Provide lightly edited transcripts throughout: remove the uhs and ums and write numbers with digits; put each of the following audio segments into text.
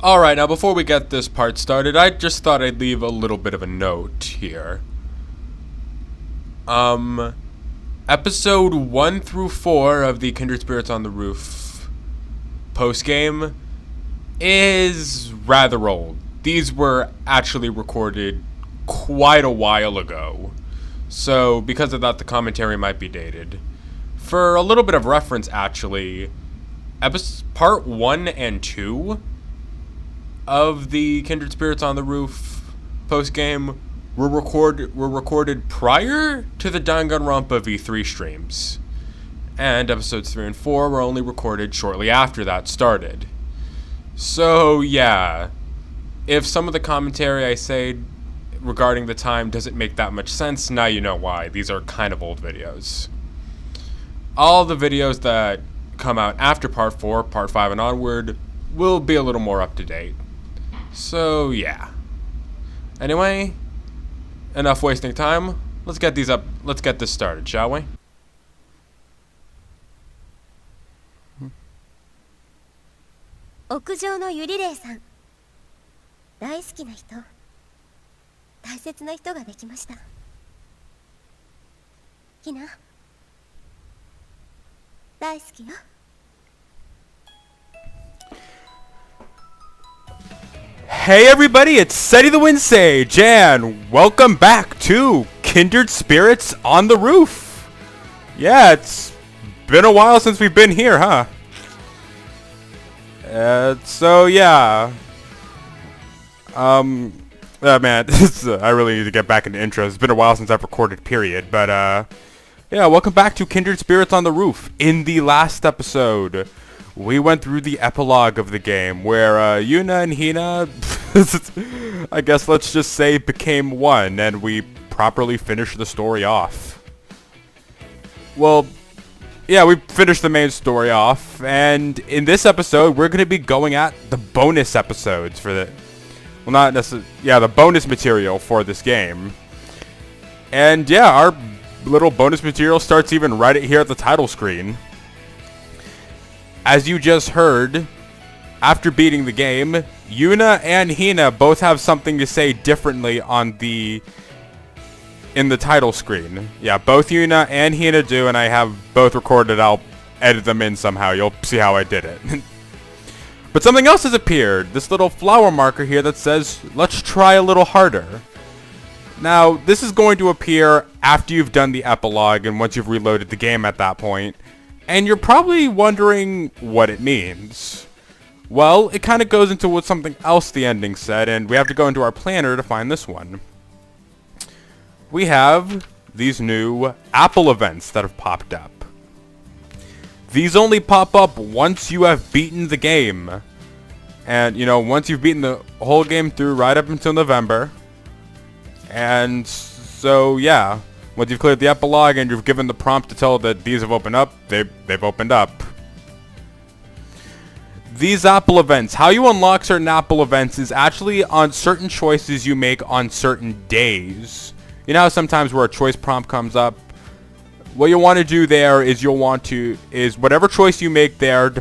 Alright, now before we get this part started, I just thought I'd leave a little bit of a note here. Episode 1 through 4 of the Kindred Spirits on the Roof post-game is rather old. These were actually recorded quite a while ago. So, because of that, the commentary might be dated. For a little bit of reference, actually, part 1 and 2 of the Kindred Spirits on the Roof post-game were recorded prior to the Danganronpa V3 streams. And episodes 3 and 4 were only recorded shortly after that started. So, yeah. If some of the commentary I say regarding the time doesn't make that much sense, now you know why. These are kind of old videos. All the videos that come out after Part 4, Part 5 and onward will be a little more up to date. So, yeah. Anyway, enough wasting time. Let's get this started, shall we? 屋上のゆりれいさん、大好きな人、大切な人ができました。ひな、大好きよ。Hey everybody, it's Seti the Windsage, and welcome back to Kindred Spirits on the Roof. Yeah, it's been a while since we've been here, huh? So yeah. Man, I really need to get back into intros. It's been a while since I've recorded, period. But, yeah, welcome back to Kindred Spirits on the Roof. In the last episode, we went through the epilogue of the game, where, Yuna and Hina, I guess let's just say, became one, and we properly finished the story off. Well, yeah, we finished the main story off, and in this episode, we're going to be going at the bonus episodes for the... Well, not necessarily... Yeah, the bonus material for this game. And, yeah, our little bonus material starts even right here at the title screen. As you just heard, after beating the game, Yuna and Hina both have something to say differently on the... in the title screen. Yeah, both Yuna and Hina do, and I have both recorded. I'll edit them in somehow. You'll see how I did it. But something else has appeared. This little flower marker here that says, let's try a little harder. Now, this is going to appear after you've done the epilogue and once you've reloaded the game at that point. And you're probably wondering what it means. Well, it kind of goes into what something else the ending said, and we have to go into our planner to find this one. We have these new Apple events that have popped up. These only pop up once you have beaten the game. And, you know, once you've beaten the whole game through right up until November. And so, yeah. Once you've cleared the epilogue and you've given the prompt to tell that these have opened up, they've opened up. These Apple events, how you unlock certain Apple events is actually on certain choices you make on certain days. You know how sometimes where a choice prompt comes up? What you'll want to do there is whatever choice you make there,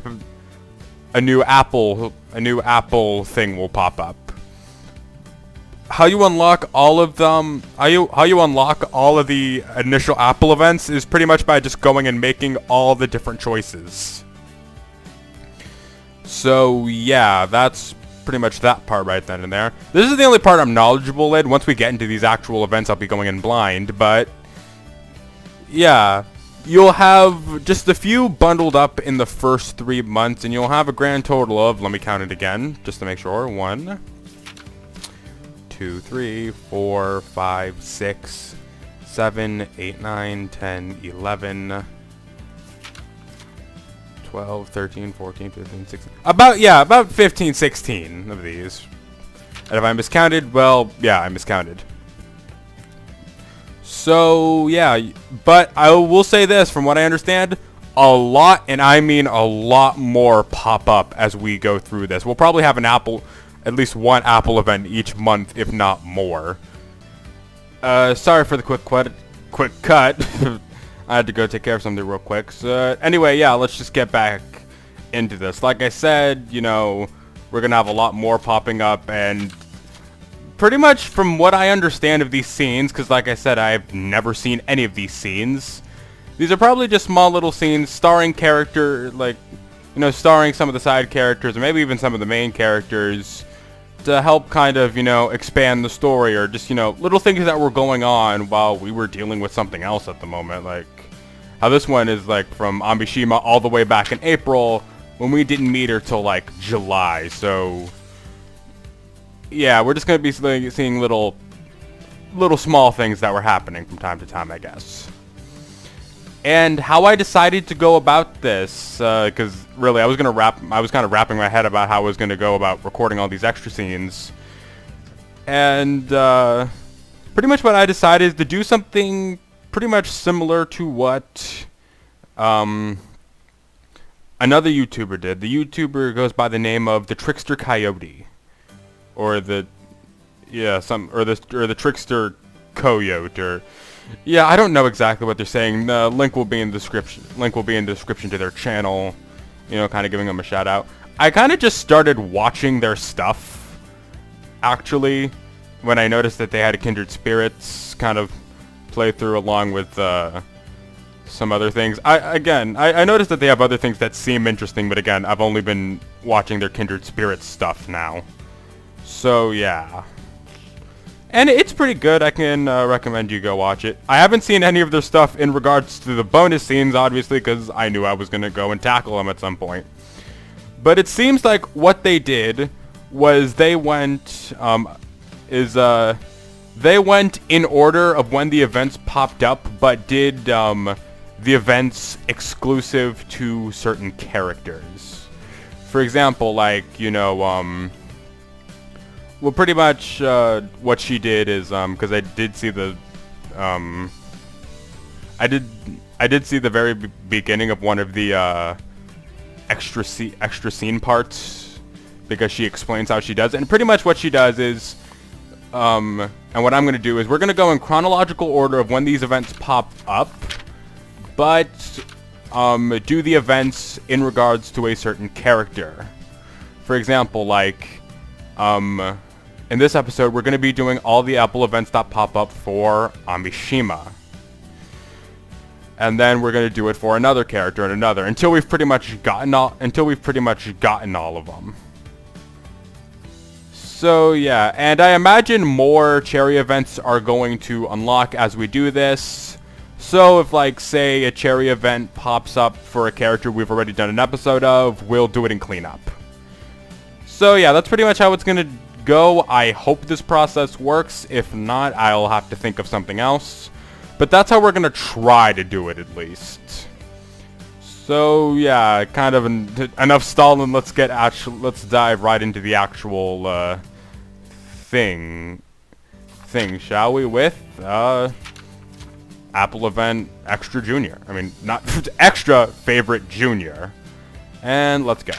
a new Apple thing will pop up. How you unlock all of them, how you unlock all of the initial Apple events is pretty much by just going and making all the different choices. So yeah, that's pretty much that part right then and there. This is the only part I'm knowledgeable in. Once we get into these actual events, I'll be going in blind, but yeah, you'll have just a few bundled up in the first 3 months, and you'll have a grand total of, let me count it again, just to make sure, 1, 2, 3, 4, 5, 6, 7, 8, 9, 10, 11, 12, 13, 14, 15, 16, about 15, 16 of these. And if I miscounted, well, yeah, I miscounted. So, yeah, but I will say this, from what I understand, a lot, and I mean a lot more pop up as we go through this. We'll probably have at least one Apple event each month, if not more. Sorry for the quick cut. I had to go take care of something real quick. So, anyway, yeah, let's just get back into this. Like I said, you know, we're gonna have a lot more popping up, and pretty much from what I understand of these scenes, because like I said, I've never seen any of these scenes, these are probably just small little scenes starring character, like, you know, starring some of the side characters, or maybe even some of the main characters, to help kind of, you know, expand the story, or just, you know, little things that were going on while we were dealing with something else at the moment, like how this one is, like, from Amishima all the way back in April, when we didn't meet her till, like, July, so yeah, we're just going to be seeing little small things that were happening from time to time, I guess. And how I decided to go about this, because really I was kind of wrapping my head about how I was going to go about recording all these extra scenes. And pretty much what I decided is to do something pretty much similar to what another YouTuber did. The YouTuber goes by the name of the Trickster Coyote. Or the Trickster Coyote, or yeah, I don't know exactly what they're saying. The link will be in the description. Link will be in the description to their channel. You know, kind of giving them a shout out. I kind of just started watching their stuff, actually, when I noticed that they had a Kindred Spirits kind of playthrough along with some other things. I noticed that they have other things that seem interesting, but again, I've only been watching their Kindred Spirits stuff now. So yeah, and it's pretty good. I can recommend you go watch it. I haven't seen any of their stuff in regards to the bonus scenes, obviously, because I knew I was going to go and tackle them at some point. But it seems like what they did was they went in order of when the events popped up, but did the events exclusive to certain characters. For example, like, you know, well, pretty much what she did is, because I did see the, I did see the very beginning of one of the extra scene parts, because she explains how she does it. And pretty much what she does is, and what I'm gonna do is we're gonna go in chronological order of when these events pop up, but do the events in regards to a certain character. For example, like, in this episode, we're going to be doing all the Apple events that pop up for Amishima. And then we're going to do it for another character and another, until we've pretty much gotten all of them. So yeah, and I imagine more cherry events are going to unlock as we do this. So if, like, say a cherry event pops up for a character we've already done an episode of, we'll do it in cleanup. So yeah, that's pretty much how it's going to go. I hope this process works. If not, I'll have to think of something else. But that's how we're going to try to do it, at least. So yeah, kind of enough stalling. Let's dive right into the actual thing, shall we? With Apple Event Extra Junior. I mean, not Extra Favorite Junior. And let's go.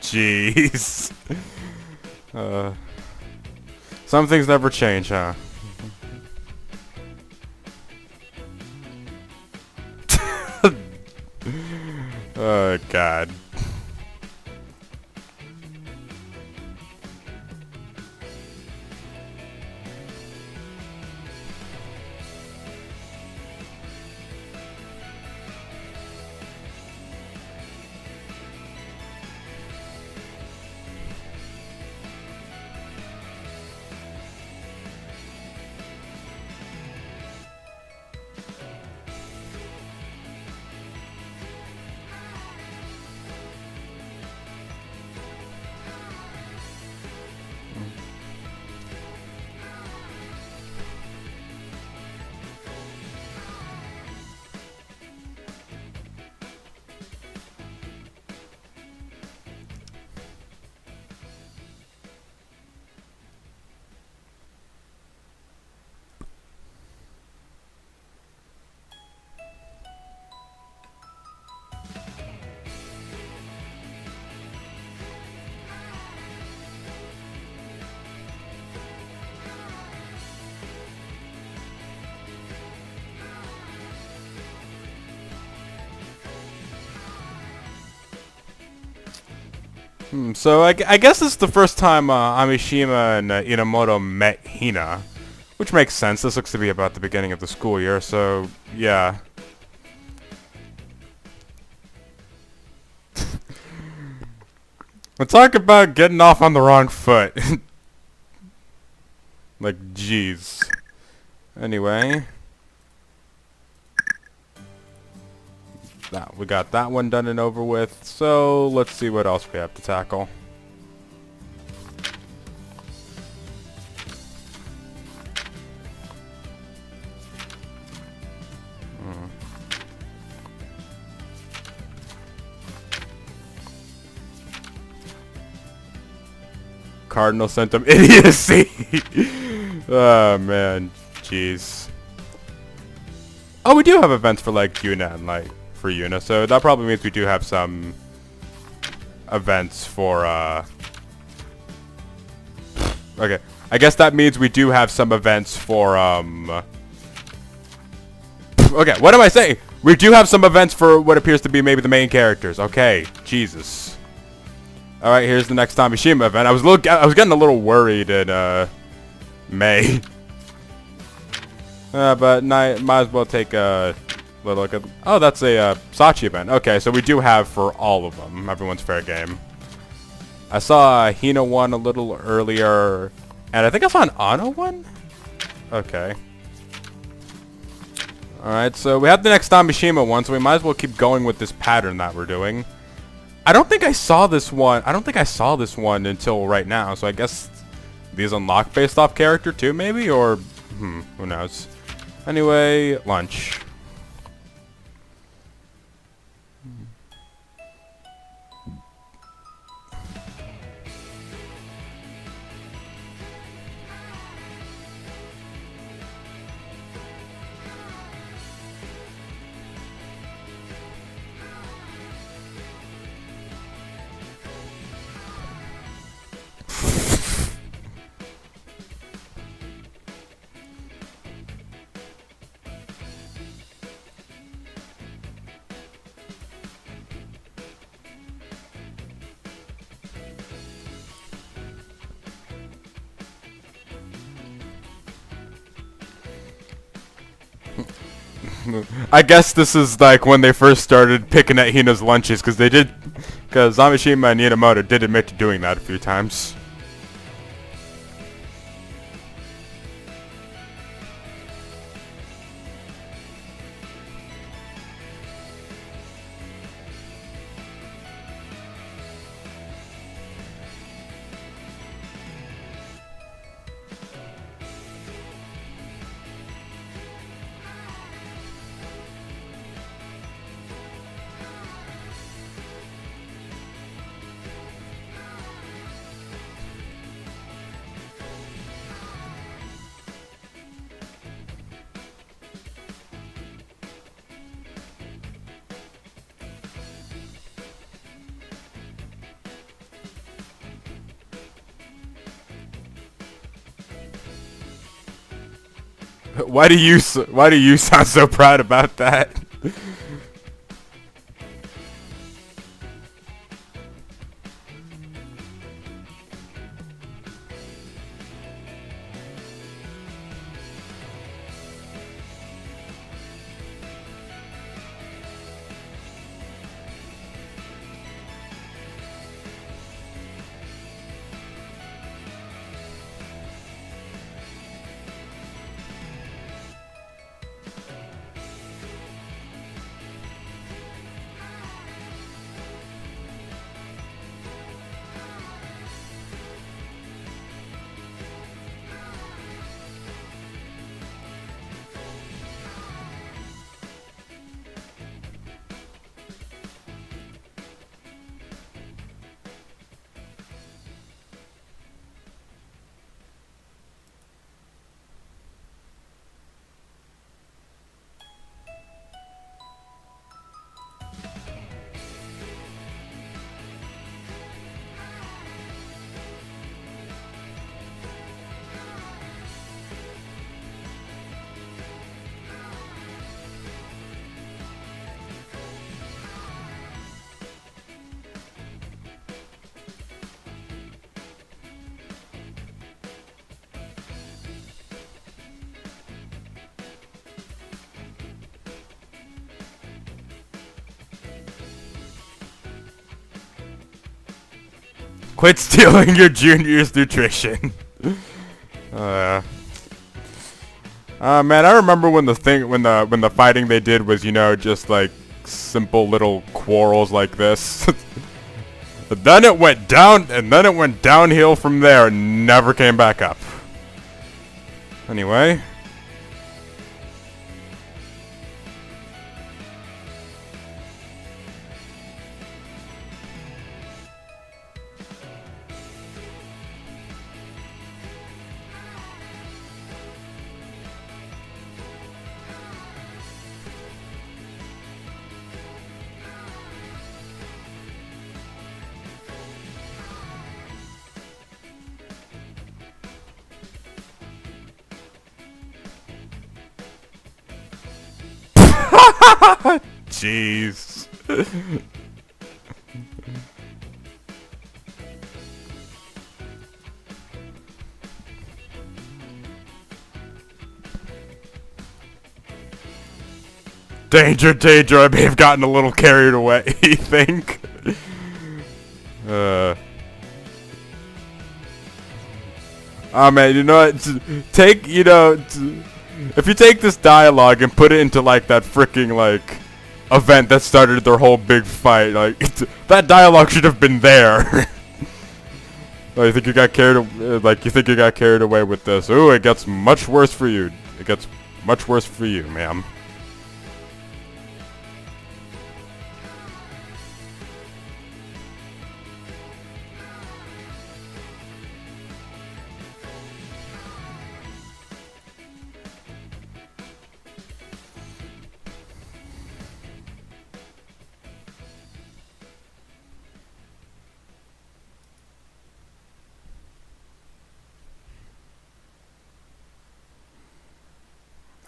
Jeez. Some things never change, huh? Oh, God. So I guess this is the first time Amishima and Inamoto met Hina, which makes sense. This looks to be about the beginning of the school year, so yeah. We'll talk about getting off on the wrong foot. Like, jeez. Anyway. We got that one done and over with, so let's see what else we have to tackle. Cardinal symptom idiocy. Oh man, jeez. Oh, we do have events for like Yuna and like for Yuna, so that probably means we do have some events for okay, I guess that means we do have some events for okay, what am I saying? We do have some events for what appears to be maybe the main characters. Okay, Jesus. All right, here's the next Amishima event. I was getting a little worried in May. But might as well take a little look at... Oh, that's a Sachi event. Okay, so we do have for all of them. Everyone's fair game. I saw a Hina one a little earlier. And I think I saw an Ano one? Okay. Alright, so we have the next Amishima one, so we might as well keep going with this pattern that we're doing. I don't think I saw this one. I don't think I saw this one until right now, so I guess these unlock based off character too, maybe? Or, who knows. Anyway, lunch. I guess this is like when they first started picking at Hina's lunches, because Amishima and Inamoto did admit to doing that a few times. Why do you sound so proud about that? Quit stealing your junior's nutrition. Man, I remember when the fighting they did was, you know, just like simple little quarrels like this. But then it went down, and then it went downhill from there and never came back up. Anyway. Jeez. Danger, danger, I may have gotten a little carried away, you think? Oh man, you know what? Take, you know, if you take this dialogue and put it into like that freaking like event that started their whole big fight, like that dialogue should have been there. You think you got carried away with this? Ooh, it gets much worse for you. It gets much worse for you, ma'am.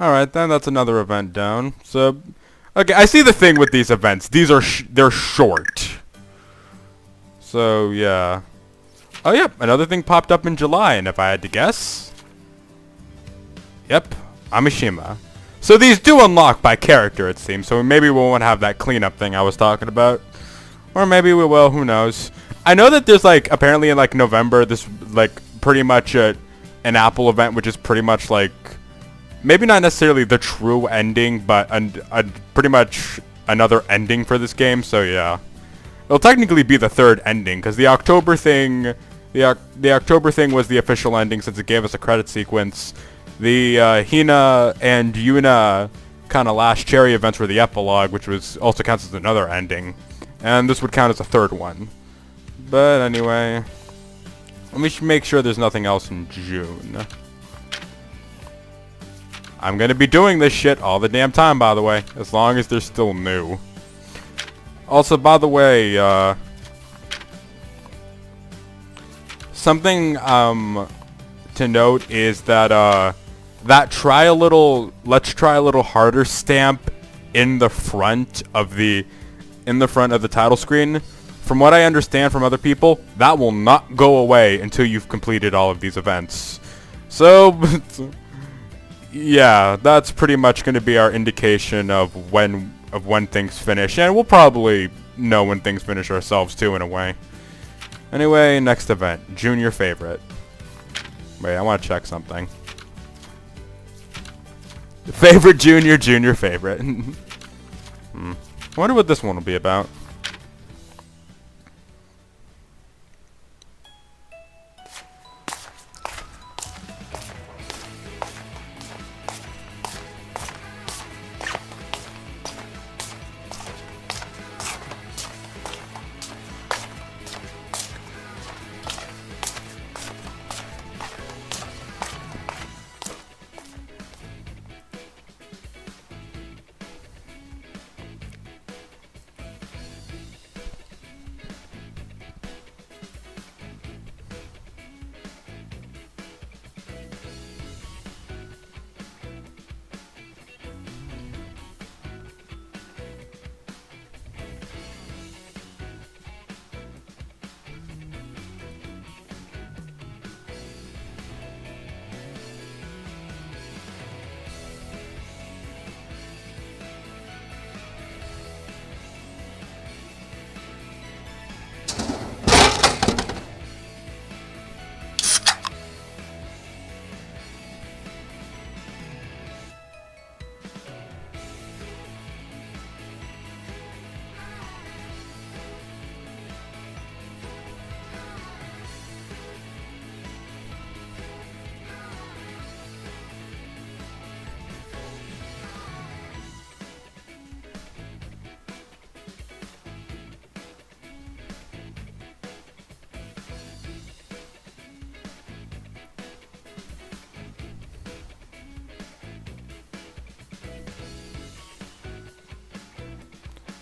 Alright, then that's another event down. So, okay, I see the thing with these events. These are they're short. So, yeah. Oh, yep, another thing popped up in July, and if I had to guess... Yep, Amishima. So these do unlock by character, it seems, so maybe we won't have that cleanup thing I was talking about. Or maybe we will, who knows. I know that there's, like, apparently in, like, November, this, like, pretty much an Apple event, which is pretty much, like... Maybe not necessarily the true ending, but pretty much another ending for this game, so yeah. It'll technically be the third ending, because the October thing... The October thing was the official ending, since it gave us a credit sequence. The Hina and Yuna kind of last cherry events were the epilogue, which was also counts as another ending. And this would count as a third one. But anyway... Let me make sure there's nothing else in June. I'm gonna be doing this shit all the damn time, by the way, as long as they're still new. Also, by the way, something to note is that that let's try a little harder stamp in the front of the title screen. From what I understand from other people, that will not go away until you've completed all of these events. So, yeah, that's pretty much going to be our indication of when things finish, and we'll probably know when things finish ourselves too, in a way. Anyway, next event, junior favorite. Wait, I want to check something. Favorite junior favorite. I wonder what this one will be about.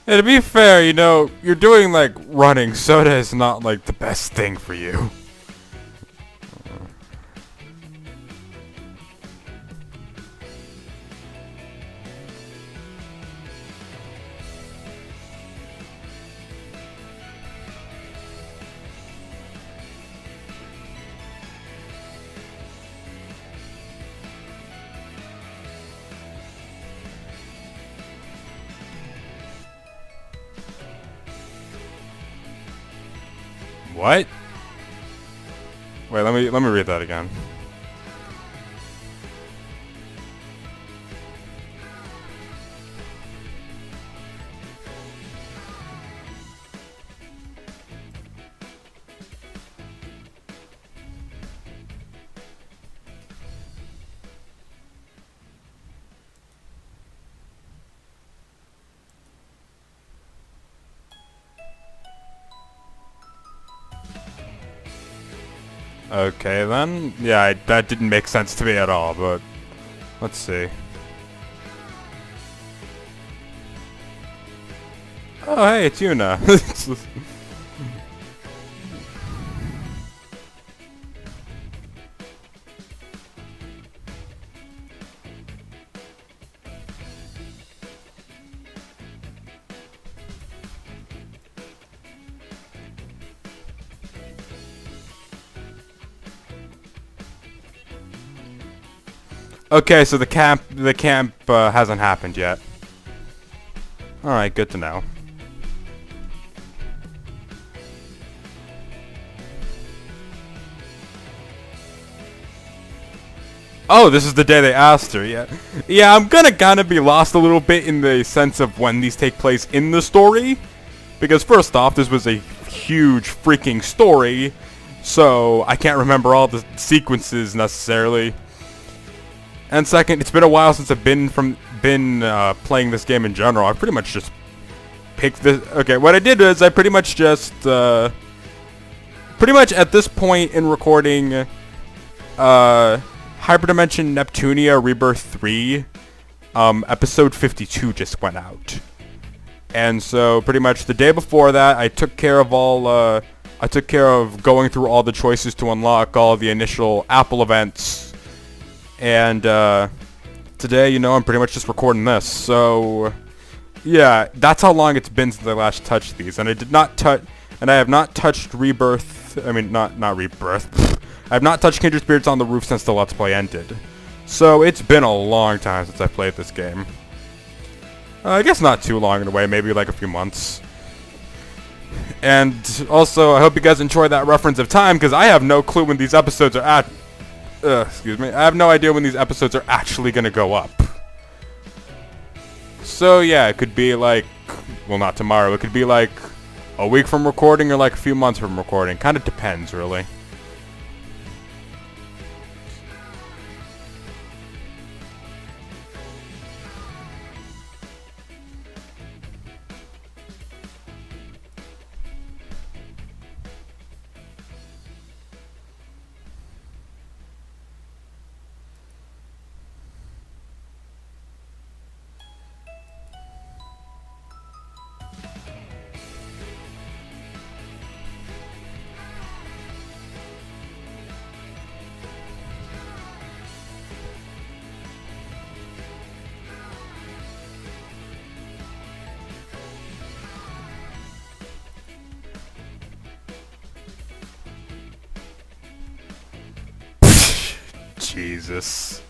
Yeah, to be fair, you know, you're doing, like, running. Soda is not, like, the best thing for you. What? Wait, let me read that again. Okay, then. Yeah, that didn't make sense to me at all, but let's see. Oh, hey, it's Yuna. Okay, so the camp hasn't happened yet. Alright, good to know. Oh, this is the day they asked her, yeah. Yeah, I'm gonna kinda be lost a little bit in the sense of when these take place in the story. Because first off, this was a huge freaking story, so I can't remember all the sequences necessarily. And second, it's been a while since I've been playing this game in general. I pretty much just picked this. Okay, what I did is I pretty much just pretty much at this point in recording, Hyperdimension Neptunia Rebirth 3, episode 52 just went out, and so pretty much the day before that, I took care of going through all the choices to unlock all the initial Apple events. And today, I'm pretty much just recording this. So yeah, that's how long it's been since I last touched these. And I have not touched Rebirth. I mean, not Rebirth. I have not touched Kindred Spirits on the Roof since the Let's Play ended. So it's been a long time since I played this game. I guess not too long in a way, maybe like a few months. And also, I hope you guys enjoy that reference of time, because I have no clue when these episodes are excuse me. I have no idea when these episodes are actually going to go up. So yeah, it could be like, well, not tomorrow. It could be like a week from recording or like a few months from recording. Kind of depends, really. Jesus.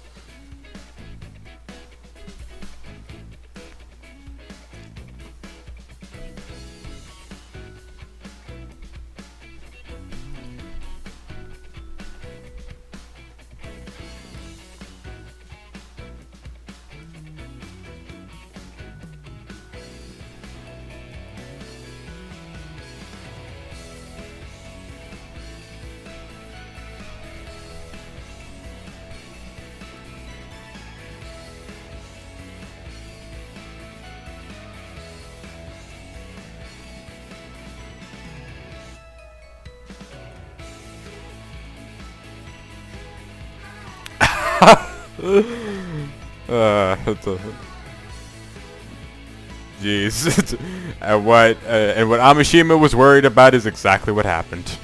Jeez. And what Amishima was worried about is exactly what happened.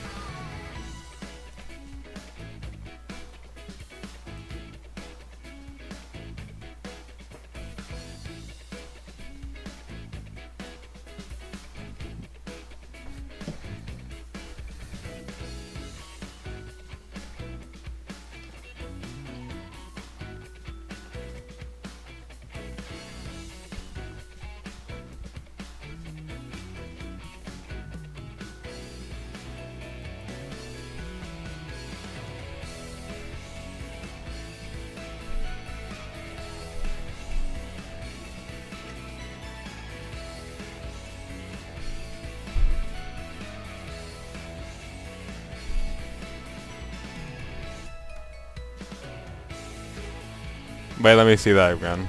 Wait, let me see that again.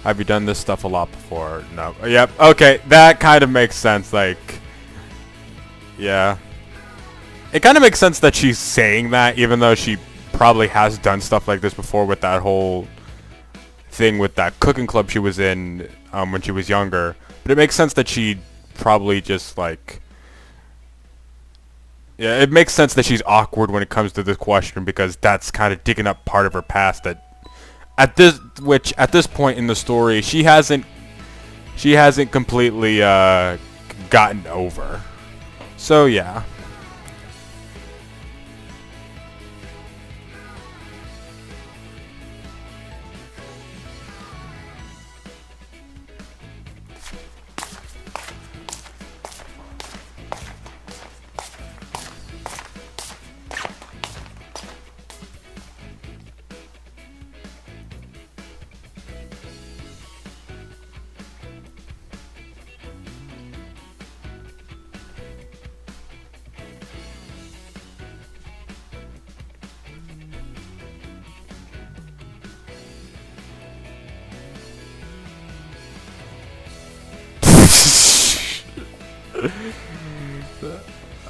Have you done this stuff a lot before? No. Yep. Okay, that kind of makes sense. Like, yeah. It kind of makes sense that she's saying that, even though she probably has done stuff like this before with that whole thing with that cooking club she was in when she was younger. But it makes sense that she probably just, like... Yeah, it makes sense that she's awkward when it comes to this question, because that's kind of digging up part of her past that... At this point in the story, she hasn't completely gotten over. So yeah.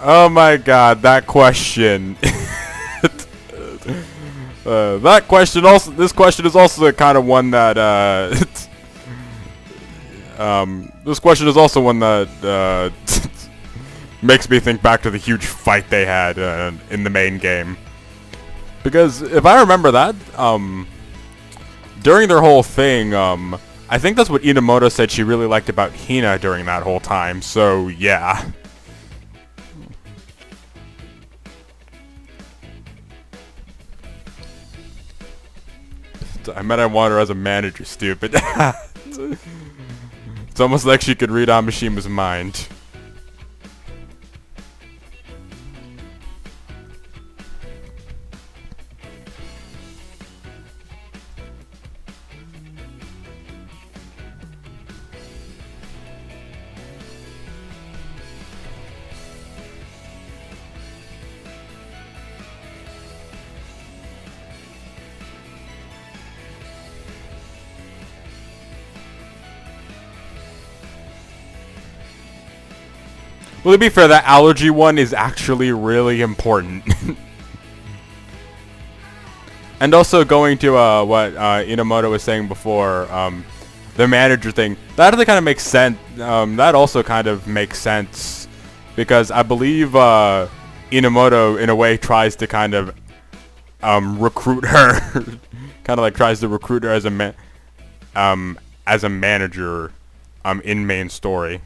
Oh my god, that question. That question also. This question is also the kind of one that. This question is also one that makes me think back to the huge fight they had in the main game. Because if I remember that, during their whole thing, I think that's what Inamoto said she really liked about Hina during that whole time, so yeah. I meant I want her as a manager, stupid. It's almost like she could read Amishima's mind. Well, to be fair, that allergy one is actually really important. And also going to what Inamoto was saying before, the manager thing, that really kind of makes sense. That also kind of makes sense because I believe Inamoto, in a way, tries to kind of recruit her, kind of like tries to recruit her as a manager in main story.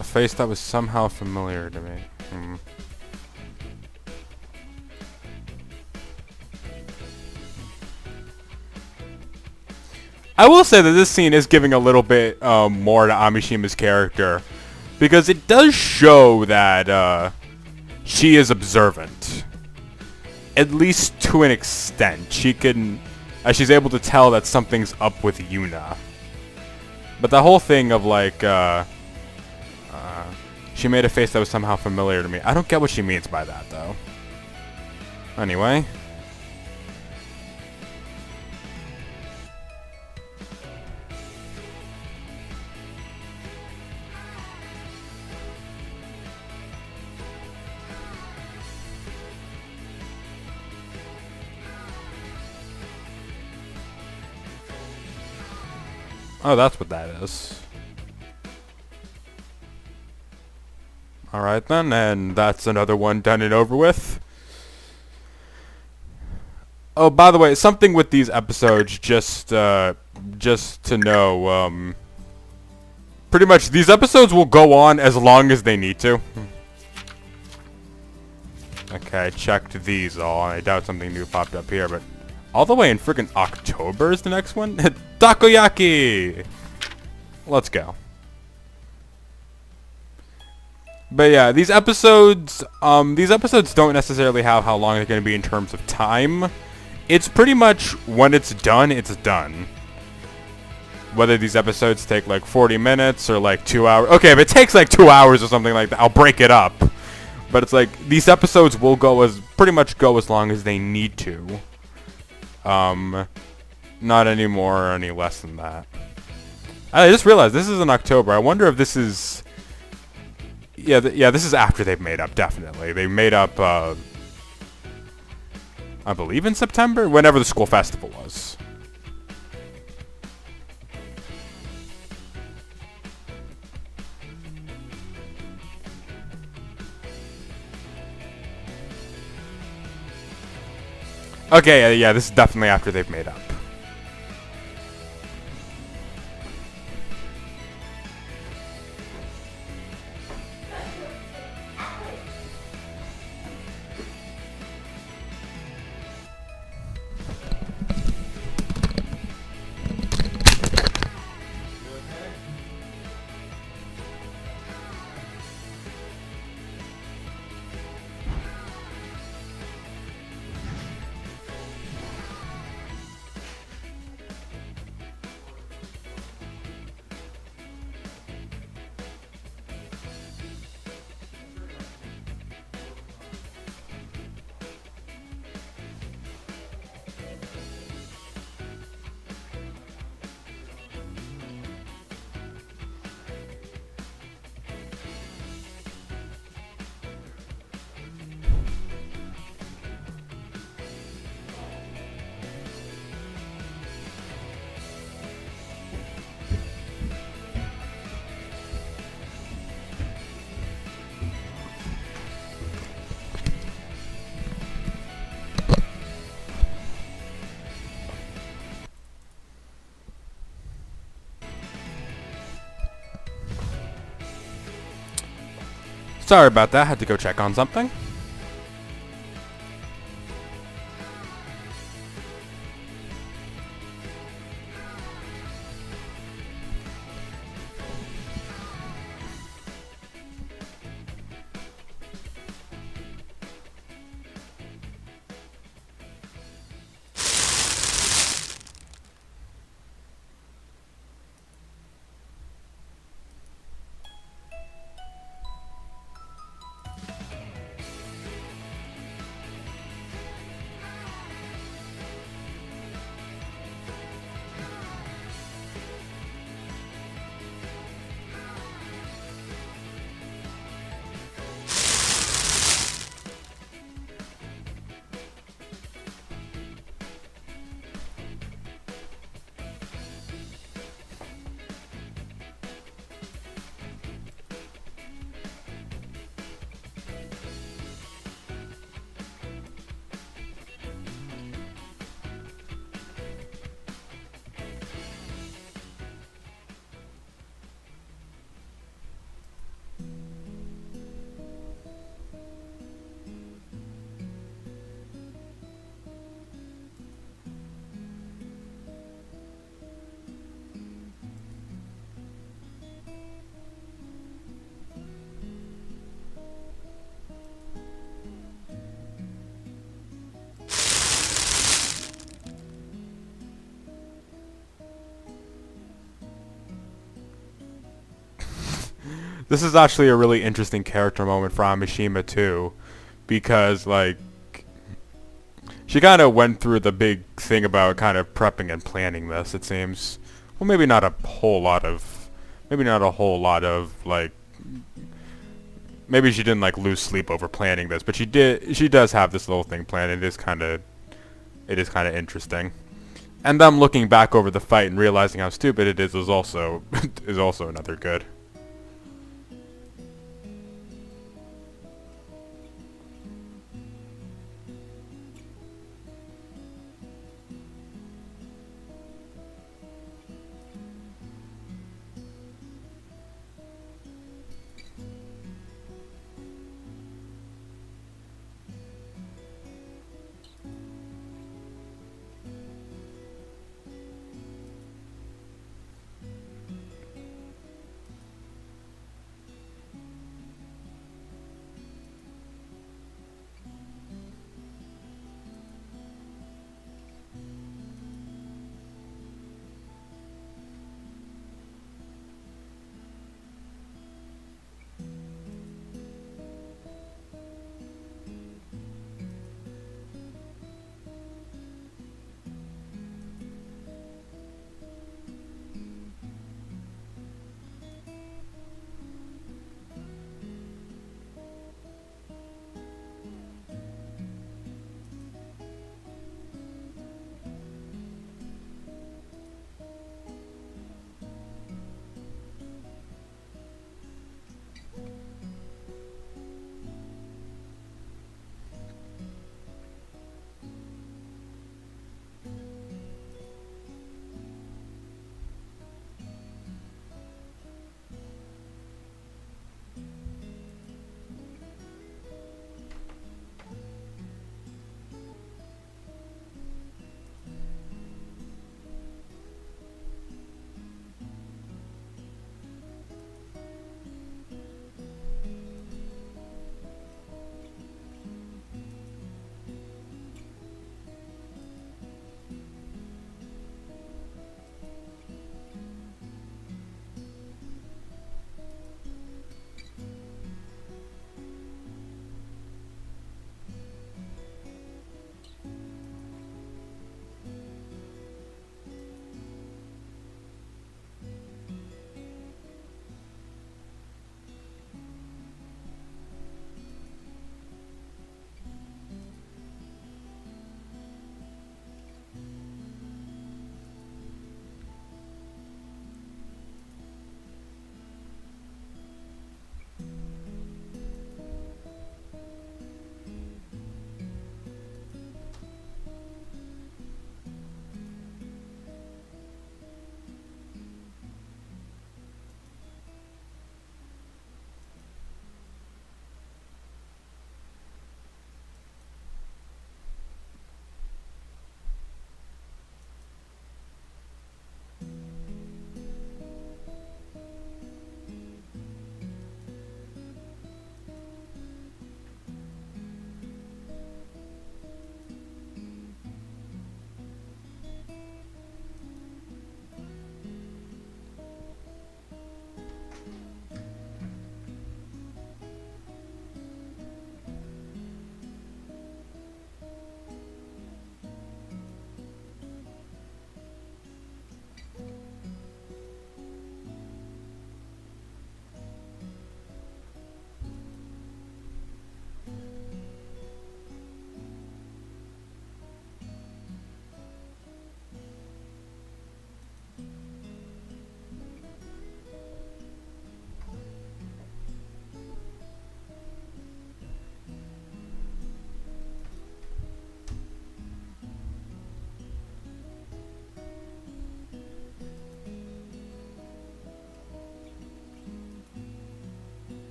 A face that was somehow familiar to me. I will say that this scene is giving a little bit more to Amishima's character, because it does show that she is observant, at least to an extent. She's able to tell that something's up with Yuna. But the whole thing of like, she made a face that was somehow familiar to me. I don't get what she means by that, though. Anyway. Oh, that's what that is. Alright then, and that's another one done and over with. Oh, by the way, something with these episodes, just to know, pretty much these episodes will go on as long as they need to. Okay, I checked these all. I doubt something new popped up here, but all the way in friggin' October is the next one? Takoyaki! Let's go. But yeah, these episodes don't necessarily have how long they're going to be in terms of time. It's pretty much when it's done, it's done. Whether these episodes take like 40 minutes or like 2 hours. Okay, if it takes like 2 hours or something like that, I'll break it up. But it's like, these episodes will pretty much go as long as they need to. Not any more or any less than that. I just realized this is in October. I wonder if this is... Yeah, this is after they've made up, definitely. They made up, I believe in September? Whenever the school festival was. Okay, yeah, this is definitely after they've made up. Sorry about that. Had to go check on something. This is actually a really interesting character moment for Amishima too, because like she kind of went through the big thing about kind of prepping and planning this. It seems, well, maybe not a whole lot of like, maybe she didn't like lose sleep over planning this, but she did. She does have this little thing planned. It is kind of interesting. And them looking back over the fight and realizing how stupid it is also is also another good.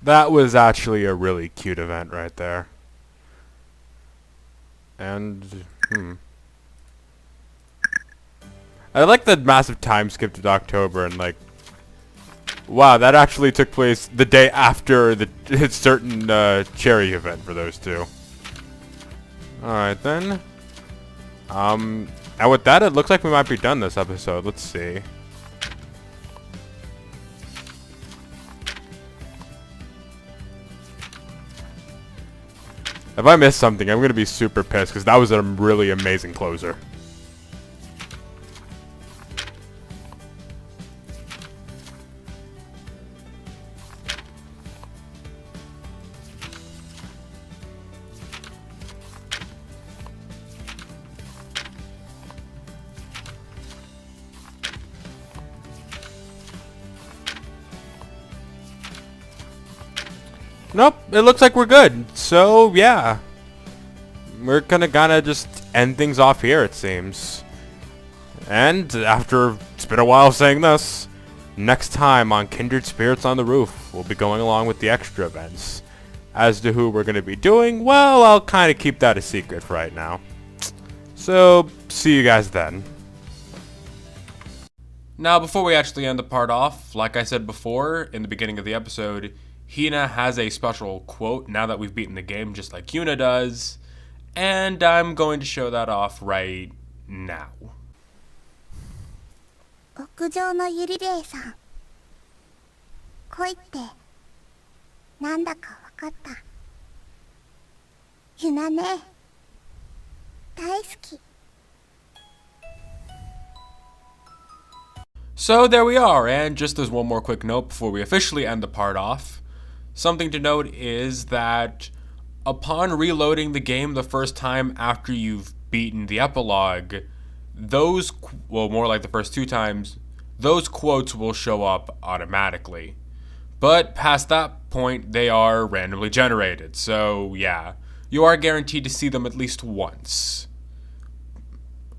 That was actually a really cute event right there. And, I like the massive time skip to October and like, wow, that actually took place the day after the certain cherry event for those two. Alright then. And with that, it looks like we might be done this episode. Let's see. If I missed something, I'm going to be super pissed because that was a really amazing closer. Nope, it looks like we're good. So, yeah. We're gonna kinda just end things off here, it seems. And after it's been a while saying this, next time on Kindred Spirits on the Roof, we'll be going along with the extra events. As to who we're gonna be doing, well, I'll kinda keep that a secret for right now. So, see you guys then. Now, before we actually end the part off, like I said before in the beginning of the episode, Hina has a special quote now that we've beaten the game just like Yuna does, and I'm going to show that off right now. 屋上のゆりれいさん、恋ってなんだかわかった。ゆなね、大好き。 So there we are, and just as one more quick note before we officially end the part off, something to note is that upon reloading the game the first time after you've beaten the epilogue, those, well, more like the first two times, those quotes will show up automatically. But past that point, they are randomly generated, so yeah, you are guaranteed to see them at least once.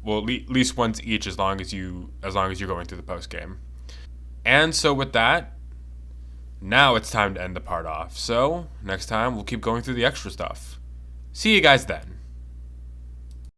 Well, at least once each, as long as you're going through the post game. And so with that, now it's time to end the part off. So next time we'll keep going through the extra stuff. See you guys then.